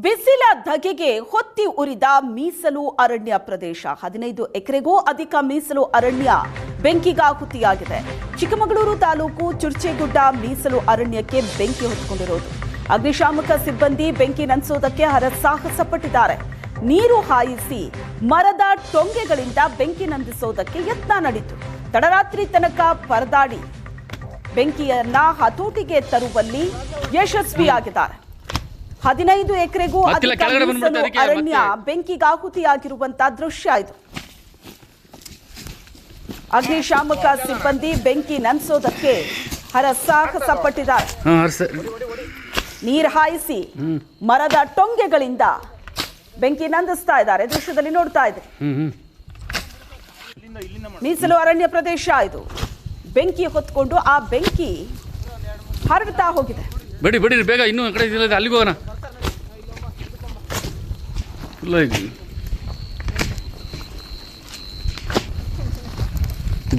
ಬಿಸಿಲ ಧಗೆಗೆ ಹೊತ್ತಿ ಉರಿದ ಮೀಸಲು ಅರಣ್ಯ ಪ್ರದೇಶ 15 ಎಕರೆಗೂ ಅಧಿಕ ಮೀಸಲು ಅರಣ್ಯ ಬೆಂಕಿಗಾಹುತಿಯಾಗಿದೆ. ಚಿಕ್ಕಮಗಳೂರು ತಾಲೂಕು ಚುರ್ಚೆಗುಡ್ಡ ಮೀಸಲು ಅರಣ್ಯಕ್ಕೆ ಬೆಂಕಿ ಹೊತ್ತಿಕೊಂಡಿರೋದು. ಅಗ್ನಿಶಾಮಕ ಸಿಬ್ಬಂದಿ ಬೆಂಕಿ ನಂದಿಸೋದಕ್ಕೆ ಹರಸಾಹಸ ಪಟ್ಟಿದ್ದಾರೆ. ನೀರು ಹಾಯಿಸಿ ಮರದ ಟೊಂಗೆಗಳಿಂದ ಬೆಂಕಿ ನಂದಿಸೋದಕ್ಕೆ ಯತ್ನ ನಡೆಯಿತು. ತಡರಾತ್ರಿ ತನಕ ಪರದಾಡಿ ಬೆಂಕಿಯನ್ನ ಹತೋಟಿಗೆ ತರುವಲ್ಲಿ ಯಶಸ್ವಿಯಾಗಿದ್ದಾರೆ. 15 ಎಕರೆಗೂ ಅಧಿಕ ಮೀಸಲು ಅರಣ್ಯ ಬೆಂಕಿಗಾಹುತಿಯಾಗಿರುವಂತಹ ದೃಶ್ಯ ಇದು. ಅಗ್ನಿಶಾಮಕ ಸಿಬ್ಬಂದಿ ಬೆಂಕಿ ನಂದಿಸೋದಕ್ಕೆ ಹರಸಾಹಸ ಪಟ್ಟಿದ್ದಾರೆ. ನೀರು ಹಾಯಿಸಿ ಮರದ ಟೊಂಗೆಗಳಿಂದ ಬೆಂಕಿ ನಂದಿಸ್ತಾ ಇದ್ದಾರೆ. ದೃಶ್ಯದಲ್ಲಿ ನೋಡ್ತಾ ಇದ್ದಾರೆ. ಮೀಸಲು ಅರಣ್ಯ ಪ್ರದೇಶ ಇದು. ಬೆಂಕಿ ಹೊತ್ಕೊಂಡು ಆ ಬೆಂಕಿ ಹರಡ್ತಾ ಹೋಗಿದೆ. ಬಿಡಿ ಬಿಡಿ ಬೇಗ, ಇನ್ನೂ ಕಡೆ ಅಲ್ಲಿಗೆ ಹೋಗೋಣ.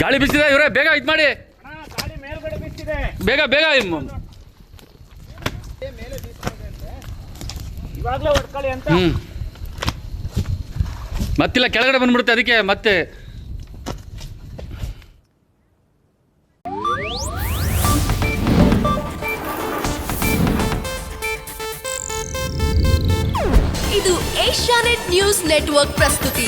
ಗಾಳಿ ಬಿಸಿದೆ ಇವರೇ, ಬೇಗ ಇದು ಮಾಡಿ, ಬೇಗ ಬೇಗ. ಮತ್ತಿಲ್ಲ, ಕೆಳಗಡೆ ಬಂದ್ಬಿಡುತ್ತೆ, ಅದಕ್ಕೆ ಮತ್ತೆ ಇದು ಏಷ್ಯಾನೆಟ್ ನ್ಯೂಸ್ ನೆಟ್ವರ್ಕ್ ಪ್ರಸ್ತುತಿ.